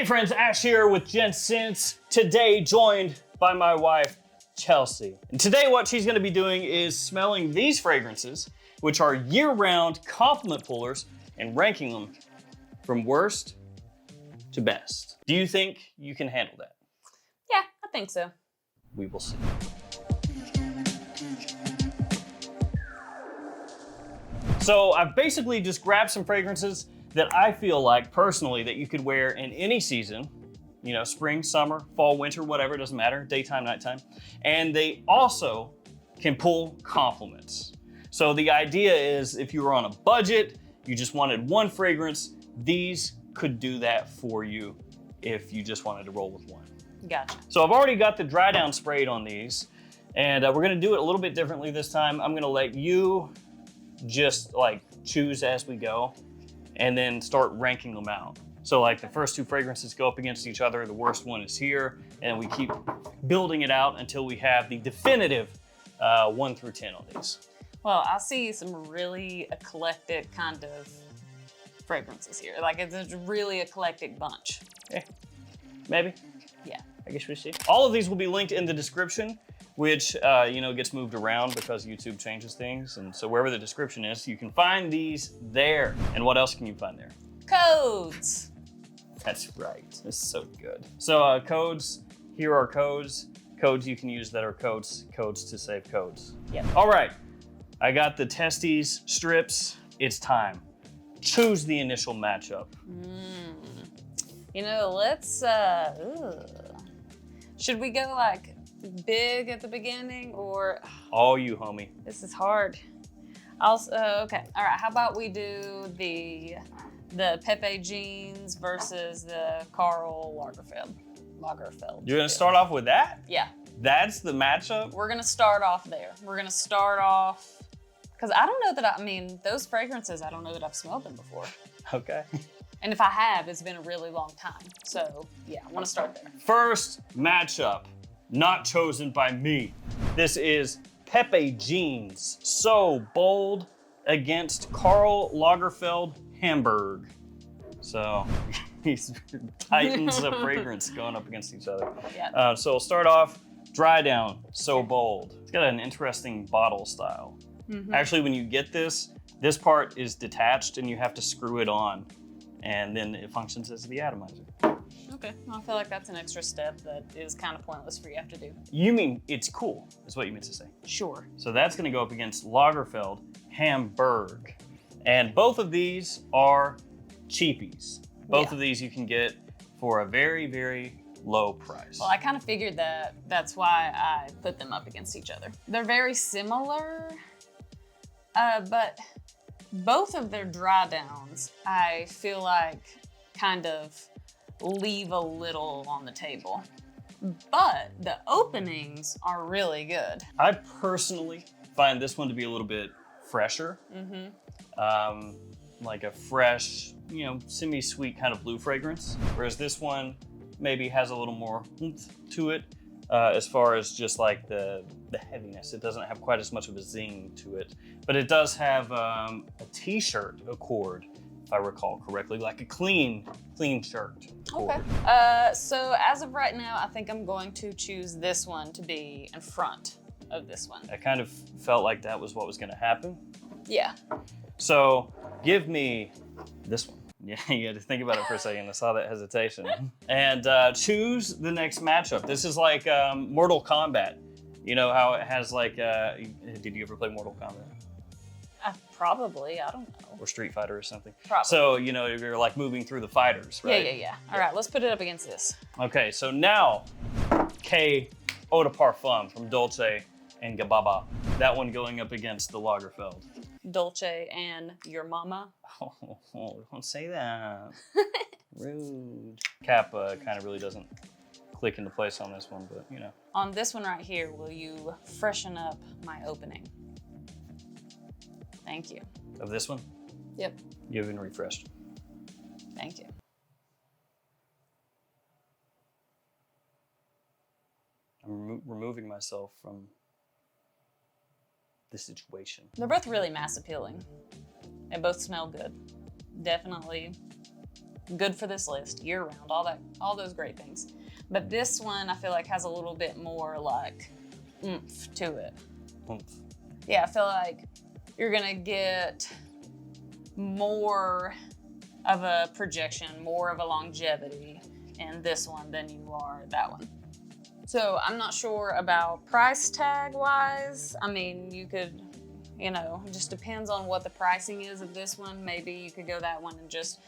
Hey friends, Ash here with Gents. Today joined by my wife, Chelsea. And today what she's gonna be doing is smelling these fragrances, which are year-round compliment pullers, and ranking them from worst to best. Do you think you can handle that? Yeah, I think so. We will see. So I've basically just grabbed some fragrances that I feel like personally that you could wear in any season, you know, spring, summer, fall, winter, whatever, it doesn't matter, daytime, nighttime. And they also can pull compliments. So the idea is if you were on a budget, you just wanted one fragrance, these could do that for you if you just wanted to roll with one. Gotcha. So I've already got the dry down sprayed on these, and we're gonna do it a little bit differently this time. I'm gonna let you just like choose as we go and then start ranking them out. So like the first two fragrances go up against each other, the worst one is here, and we keep building it out until we have the definitive 1 through 10 on these. Well, I see some really eclectic kind of fragrances here. Like it's a really eclectic bunch. Okay, maybe. Yeah. I guess we see. All of these will be linked in the description, which you know, gets moved around because YouTube changes things. And so wherever the description is, you can find these there. And what else can you find there? Codes. That's right. This is so good. So codes, here are codes. Codes you can use that are codes to save codes. Yep. All right, I got the testes strips. It's time. Choose the initial matchup. You know, let's, should we go like big at the beginning or? All you, homie. This is hard. Okay, all right, how about we do the Pepe jeans versus the Karl Lagerfeld. You're gonna start off with that? Yeah. That's the matchup? We're gonna start off there. We're gonna start off, because I don't know that I mean, those fragrances, I don't know that I've smelled them before. Okay. And if I have, it's been a really long time. So yeah, I wanna start there. First matchup, not chosen by me. This is Pepe Jeans, So Bold, against Karl Lagerfeld Hamburg. So these titans of fragrance going up against each other. Yeah. So we'll start off, dry down, So Bold. It's got an interesting bottle style. Actually, when you get this part is detached and you have to screw it on, and then it functions as the atomizer. Okay, well, I feel like that's an extra step that is kind of pointless for you to have to do. You mean it's cool, is what you meant to say. Sure. So that's gonna go up against Lagerfeld Hamburg. And both of these are cheapies. Both of these you can get for a very, very low price. Well, I kind of figured that. That's why I put them up against each other. They're very similar, but both of their dry downs, I feel like kind of leave a little on the table. But the openings are really good. I personally find this one to be a little bit fresher. Like a fresh, you know, semi-sweet kind of blue fragrance. Whereas this one maybe has a little more oomph to it as far as just like the heaviness. It doesn't have quite as much of a zing to it. But it does have a t-shirt accord, if I recall correctly, like a clean shirt accord. Okay. So as of right now, I think I'm going to choose this one to be in front of this one. I kind of felt like that was what was gonna happen. Yeah. So give me this one. Yeah, you had to think about it for a second. I saw that hesitation. And choose the next matchup. This is like Mortal Kombat. You know how it has like, did you ever play Mortal Kombat? Probably, I don't know. Or Street Fighter or something. Probably. So, you know, you're like moving through the fighters, right? Yeah. All right, let's put it up against this. Okay, so now, K Eau de Parfum from Dolce and Gabbana. That one going up against the Lagerfeld. Dolce and your mama. Oh, don't say that. Rude. Cap kind of really doesn't click into place on this one, but you know. On this one right here, will you freshen up my opening? Thank you. Of this one? Yep. You've been refreshed. Thank you. I'm removing myself from the situation. They're both really mass appealing. They both smell good. Definitely good for this list year round, all those great things. But this one I feel like has a little bit more like oomph to it. Oomph. Yeah, I feel like you're gonna get more of a projection, more of a longevity in this one than you are that one. So I'm not sure about price tag wise. I mean, you could, it just depends on what the pricing is of this one. Maybe you could go that one and just,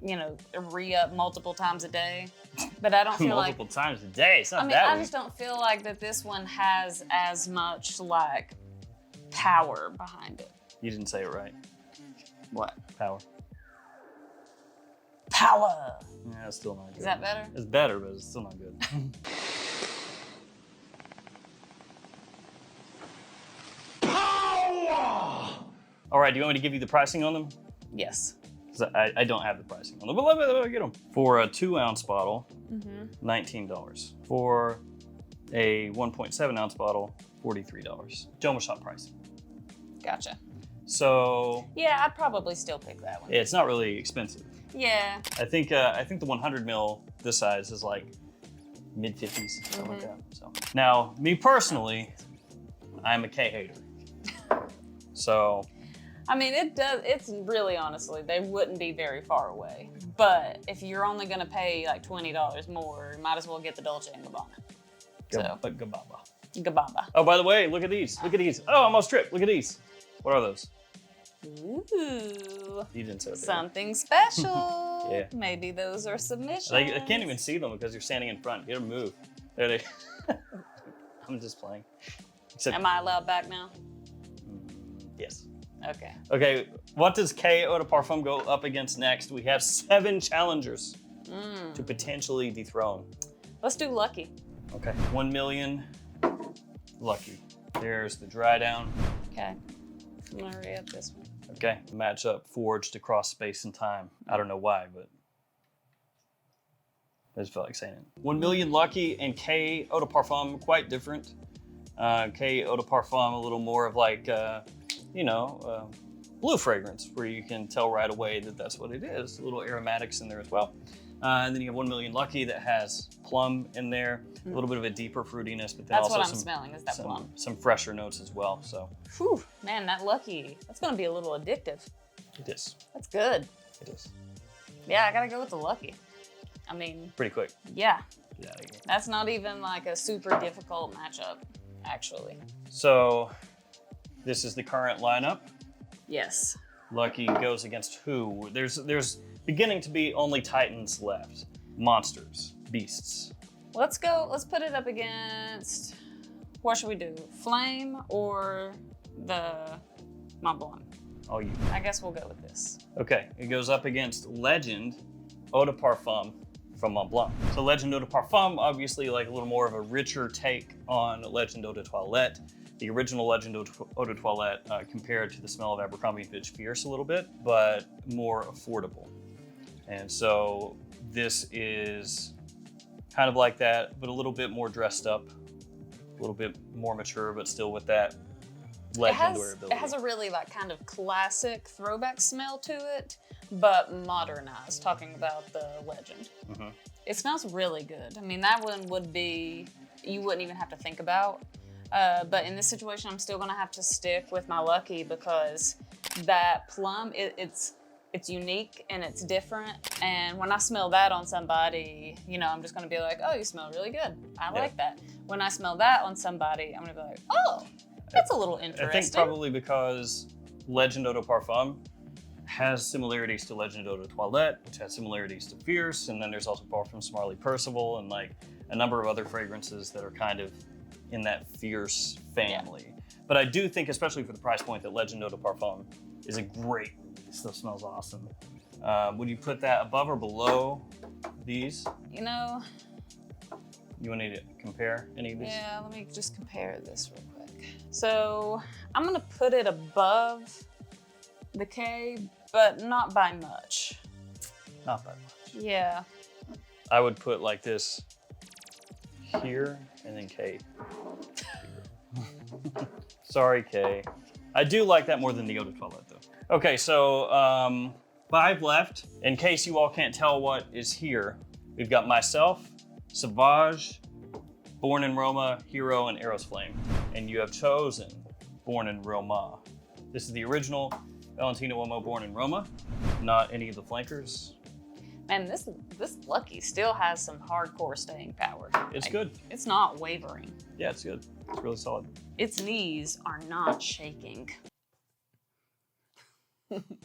re-up multiple times a day. But I don't feel multiple times a day. It's not I just don't feel like that this one has as much like power behind it. You didn't say it right. What? Power. Power. Yeah, it's still not good. Is that better? It's better, but it's still not good. All right, do you want me to give you the pricing on them? Yes. 'Cause I don't have the pricing on them, but let me get them. For a 2-ounce bottle, $19. For a 1.7-ounce bottle, $43. Joma shop price. Gotcha. So yeah, I'd probably still pick that one. It's not really expensive. Yeah. I think the 100 mil this size is like mid-50s, something like that. So now, me personally, I'm a K hater. So. I mean, it's really honestly, they wouldn't be very far away. But if you're only gonna pay like $20 more, you might as well get the Dolce & Gabbana. Gabbana. Oh, by the way, look at these. Look at these. Oh, I almost tripped. Look at these. What are those? Ooh. You didn't say that. Something special. Yeah. Maybe those are submissions. I can't even see them because you're standing in front. Get them move. There they. I'm just playing. Am I allowed back now? Yes. Okay. Okay, what does K Eau de Parfum go up against next? We have 7 challengers to potentially dethrone. Let's do Lucky. Okay, 1 million Lucky. There's the dry down. Okay. I'm gonna re-up this one. Okay, matchup forged across space and time. I don't know why, but I just felt like saying it. 1 million Lucky and K Eau de Parfum, quite different. K Eau de Parfum, a little more of like, blue fragrance, where you can tell right away that that's what it is. A little aromatics in there as well. And then you have 1 million Lucky that has plum in there, a little bit of a deeper fruitiness, but then that's also what I'm smelling is that plum. Some fresher notes as well. So, whew, man, that Lucky, that's gonna be a little addictive. it is. That's good. It is. Yeah, I gotta go with the Lucky. I mean, pretty quick. Yeah. Get out of here. That's not even like a super difficult matchup, actually. So, this is the current lineup. Yes. Lucky goes against who? There's beginning to be only Titans left. Monsters, beasts. Let's put it up against, what should we do? Flame or the Montblanc? Oh, you. I guess we'll go with this. Okay, it goes up against Legend Eau de Parfum from Montblanc. So Legend Eau de Parfum, obviously like a little more of a richer take on Legend Eau de Toilette. The original Legend Eau de Toilette compared to the smell of Abercrombie & Fitch Fierce a little bit, but more affordable. And so this is kind of like that, but a little bit more dressed up, a little bit more mature, but still with that Legend wearability. It has a really like kind of classic throwback smell to it, but modernized, talking about the Legend. Mm-hmm. It smells really good. I mean, that one would be, you wouldn't even have to think about. But in this situation, I'm still gonna have to stick with my Lucky because that plum, it's unique and it's different. And when I smell that on somebody, I'm just gonna be like, oh, you smell really good. I like that. When I smell that on somebody, I'm gonna be like, oh, that's a little interesting. I think probably because Legend Eau de Parfum has similarities to Legend Eau de Toilette, which has similarities to Fierce, and then there's also Parfums Marley Percival and like a number of other fragrances that are kind of in that Fierce family. Yeah. But I do think, especially for the price point, that Legend Eau de Parfum is a great, it still smells awesome. Would you put that above or below these? You want to compare any of these? Yeah, let me just compare this real quick. So I'm gonna put it above the K, but not by much. Not by much. Yeah. I would put like this here and then K. Sorry, K. I do like that more than the Eau de Toilette though. Okay, so 5 left. In case you all can't tell what is here, we've got Myself, Sauvage, Born in Roma, Hero, and Eros Flame. And you have chosen Born in Roma. This is the original Valentino Uomo Born in Roma, not any of the flankers. Man, this Lucky still has some hardcore staying power. It's good. It's not wavering. Yeah, it's good. It's really solid. Its knees are not shaking.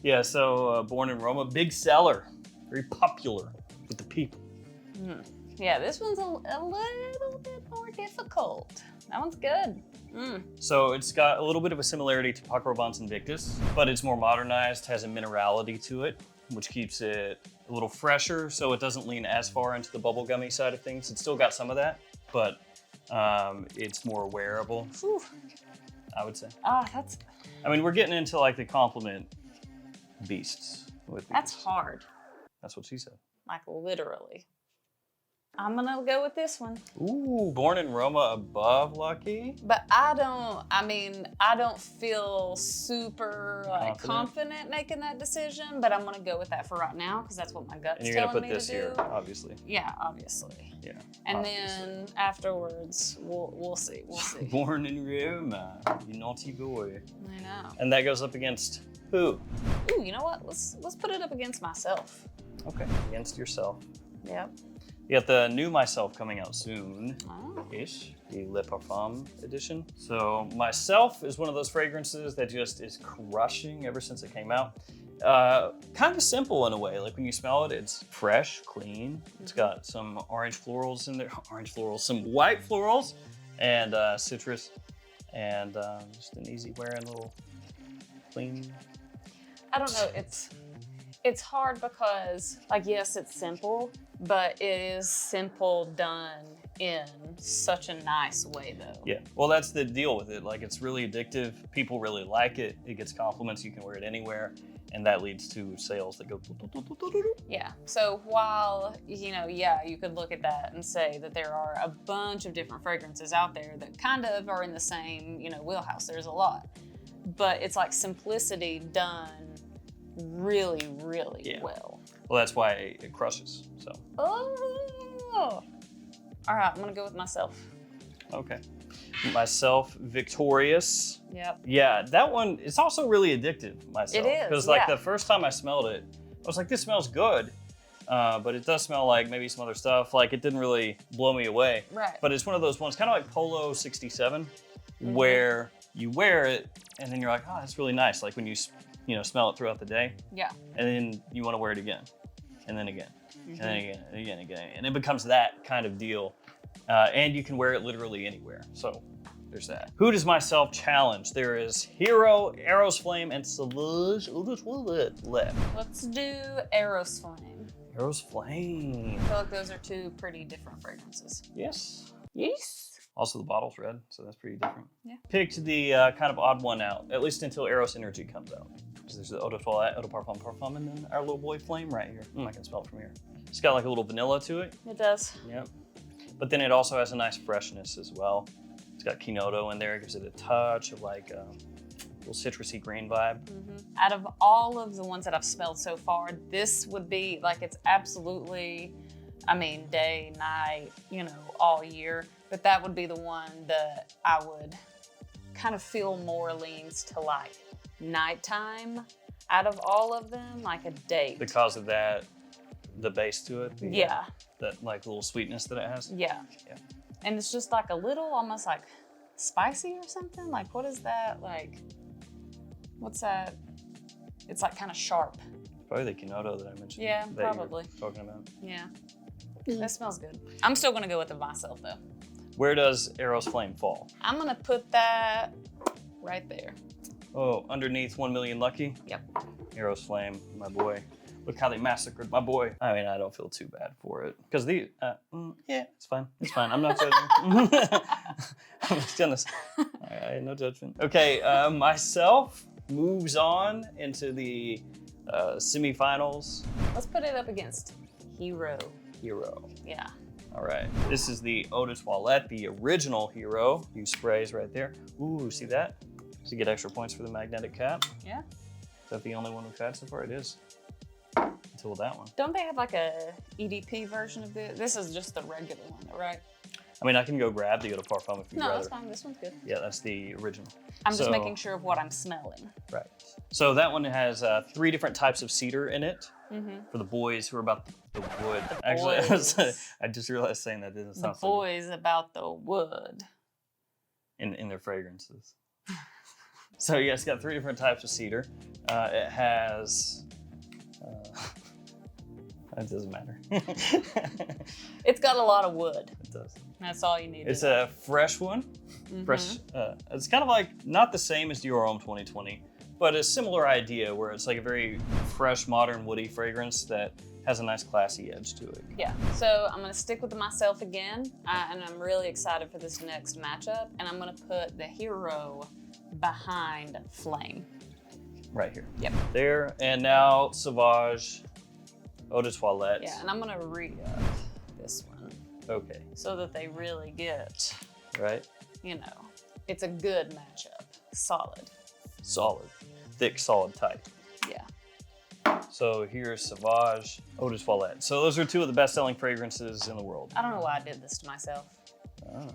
Yeah, so Born in Roma, big seller, very popular with the people. Yeah, this one's a little bit more difficult. That one's good. So it's got a little bit of a similarity to Paco Rabanne's Invictus, but it's more modernized, has a minerality to it, which keeps it a little fresher, so it doesn't lean as far into the bubblegummy side of things. It's still got some of that, but it's more wearable, Whew. I would say. That's I mean, we're getting into like the compliment beasts with that's these. hard. That's what she said. Like literally. I'm gonna go with this one. Ooh, Born in Roma above Lucky. But I don't feel super like confident making that decision, but I'm gonna go with that for right now because that's what my gut's And you're gonna telling put me this to do. here, obviously. Yeah, obviously. Yeah. And obviously. then afterwards, we'll see. We'll see. Born in Roma, you naughty boy. I know. And that goes up against who? Ooh, you know what? Let's put it up against Myself. Okay, against yourself. Yep. You got the new Myself coming out soon. Oh. Ish, the Le Parfum edition. So Myself is one of those fragrances that just is crushing ever since it came out. Kind of simple in a way. Like when you smell it, it's fresh, clean. It's got some orange florals in there. Orange florals, some white florals, and citrus, and just an easy wearing little clean. I don't know. It's hard because, like, yes, it's simple, but it is simple done in such a nice way, though. Yeah, well, that's the deal with it. Like, it's really addictive. People really like it. It gets compliments. You can wear it anywhere. And that leads to sales that go. Yeah. So while, you could look at that and say that there are a bunch of different fragrances out there that kind of are in the same, wheelhouse. There's a lot. But it's like simplicity done really, really well. Well, that's why it crushes, so. Oh. All right, I'm going to go with Myself. Okay. Myself, Victorious. Yep. Yeah, that one, it's also really addictive, Myself. It is, because the first time I smelled it, I was like, this smells good, but it does smell like maybe some other stuff. Like, it didn't really blow me away. Right. But it's one of those ones, kind of like Polo 67, where you wear it, and then you're like, oh, that's really nice. Like when you smell it throughout the day. Yeah. And then you want to wear it again, and then again, and then again, and again, and again. And it becomes that kind of deal. And you can wear it literally anywhere. So there's that. Who does Myself challenge? There is Hero, Eros Flame, and Sauvage. Left. Let's do Eros Flame. Eros Flame. I feel like those are two pretty different fragrances. Yes. Yes. Also, the bottle's red, so that's pretty different. Yeah. Picked the kind of odd one out, at least until Eros Energy comes out. Because there's the Eau de Toilette, Eau de Parfum, and then our little boy Flame right here. I can smell it from here. It's got like a little vanilla to it. It does. Yep. But then it also has a nice freshness as well. It's got Kinoto in there. It gives it a touch of like a little citrusy green vibe. Out of all of the ones that I've smelled so far, this would be like, it's absolutely, day, night, all year. But that would be the one that I would kind of feel more leans to like nighttime out of all of them, like a date. Because of that, the base to it. Yeah. That like little sweetness that it has. Yeah. And it's just like a little, almost like spicy or something. Like, what is that? Like, what's that? It's like kind of sharp. Probably the Kinoto that I mentioned. Yeah, that you were probably. talking about. Yeah. That smells good. I'm still gonna go with the Myself though. Where does Eros Flame fall? I'm gonna put that right there. Oh, underneath 1 Million Lucky? Yep. Eros Flame, my boy. Look how they massacred my boy. I mean, I don't feel too bad for it. Because it's fine. It's fine. I'm not judging. I'm just doing this. No judgment. Okay, Myself moves on into the semifinals. Let's put it up against Hero. Hero. Yeah. All right. This is the Eau de Toilette, the original Hero. Use sprays right there. Ooh, see that? So you get extra points for the magnetic cap. Yeah. Is that the only one we've had so far? It is. until that one. Don't they have like a EDP version of this? This is just the regular one, though, right? I mean, I can go grab the Eau de Parfum if you'd No, rather. that's fine. This one's good. Yeah, that's the original. I'm just making sure of what I'm smelling. Right. So that one has 3 different types of cedar in it. For the boys who are about the wood. Actually, I just realized saying that didn't sound The boys about the wood. In their fragrances. So yeah, it's got 3 different types of cedar. It has. It doesn't matter. It's got a lot of wood. It does. That's all you need. It's a fresh one. Fresh. It's kind of like not the same as Dior Homme 2020, but a similar idea where it's like a very fresh, modern, woody fragrance that has a nice classy edge to it. Yeah, so I'm gonna stick with the Myself again, and I'm really excited for this next matchup, and I'm gonna put the Hero behind Flame. Right here. Yep. There, and now Sauvage, Eau de Toilette. Yeah, and I'm gonna re-up this one. Okay. So that they really get, Right? you know, it's a good matchup. Solid. Solid. Thick, solid, tight. Yeah. So here's Sauvage, Eau de Toilette. So those are 2 of the best-selling fragrances in the world. I don't know why I did this to myself. Oh,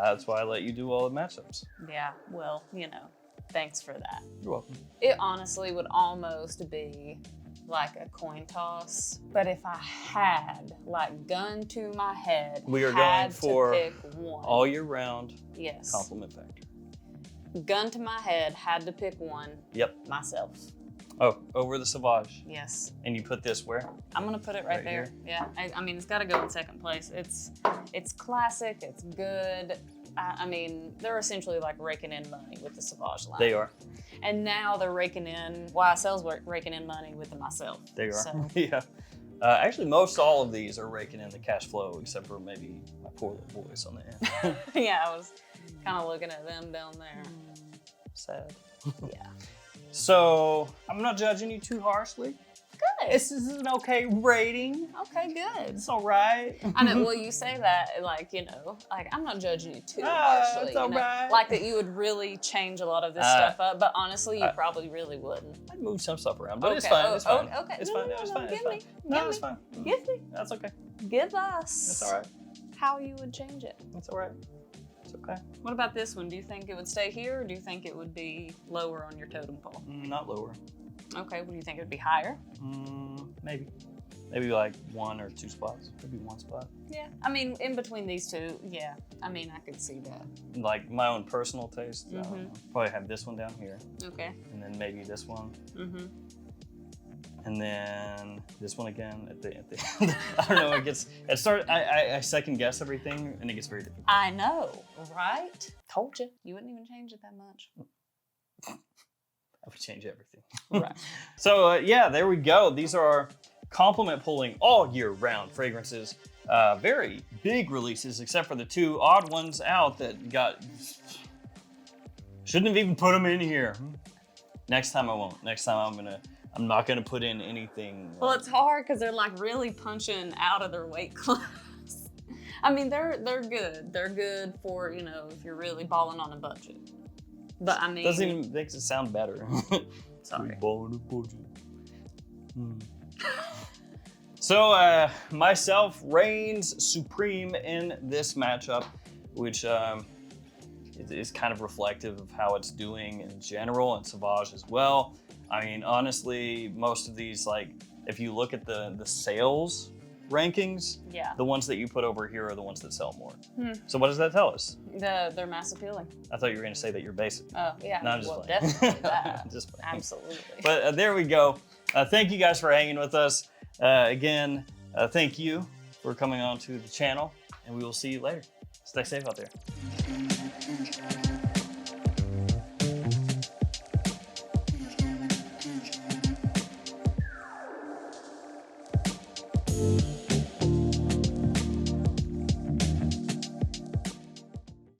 that's why I let you do all the matchups. Yeah, well, you know, thanks for that. You're welcome. It honestly would almost be like a coin toss, but if I had, like, gun to my head, We are had going for to pick one. all year round Yes. compliment factor. Gun to my head, had to pick one. Yep. Myself. Oh, over the Sauvage. Yes. And you put this where? I'm gonna put it right there. here? Yeah. I mean, it's got to go in second place. It's classic. It's good. I mean, they're essentially like raking in money with the Sauvage line. They are. And now they're raking in, YSL's raking in money with the Myself. They are. So, Yeah. Actually, most all of these are raking in the cash flow, except for maybe my poor little boys on the end. yeah, I was kind of looking at them down there. Sad. Yeah. So I'm not judging you too harshly. Good. This is an okay rating. Okay, good. It's all right. I know, well, you say that, like, you know, like, I'm not judging you too Ah, harshly. it's all you know? right. Like that you would really change a lot of this stuff up, but honestly, you probably really wouldn't. I'd move some stuff around, but it's Okay. fine. It's fine. Okay. It's No, fine. no, It's no, fine. It's give fine. me. No, Give it's me. fine. Give me. That's okay. Give us. That's all right. How you would change it. That's all right. It's okay. What about this one? Do you think it would stay here, or do you think it would be lower on your totem pole? Not lower. Okay, what do you think it would be higher? Maybe. Maybe like 1 or 2 spots. Maybe 1 spot. Yeah, I mean, in between these two, yeah. I mean, I could see that. Like my own personal taste, probably have this one down here, Okay. and then maybe this one, Mm-hmm. and then this one again at the end. I don't know. It started. I second guess everything, and it gets very difficult. I know, right? Told you. You wouldn't even change it that much. I would change everything. Right. So yeah, there we go. These are our compliment pulling all year round fragrances. Very big releases, except for the 2 odd ones out that got. Shouldn't have even put them in here. Next time I won't. Next time I'm not gonna put in anything. Well, it's hard because they're like really punching out of their weight class. I mean, they're good. They're good for, you know, if you're really balling on a budget. But I mean, doesn't even makes it sound better. Sorry. Balling on a budget. So Myself reigns supreme in this matchup, which is kind of reflective of how it's doing in general, and Sauvage as well. I mean, honestly, most of these, like, if you look at the sales rankings, yeah, the ones that you put over here are the ones that sell more. So what does that tell us? they're mass appealing. I thought you were going to say that you're basic. Oh, yeah. No, I'm just well, playing. definitely that. Just playing. Absolutely. But there we go. Thank you guys for hanging with us. Again, thank you for coming on to the channel, and we will see you later. Stay safe out there.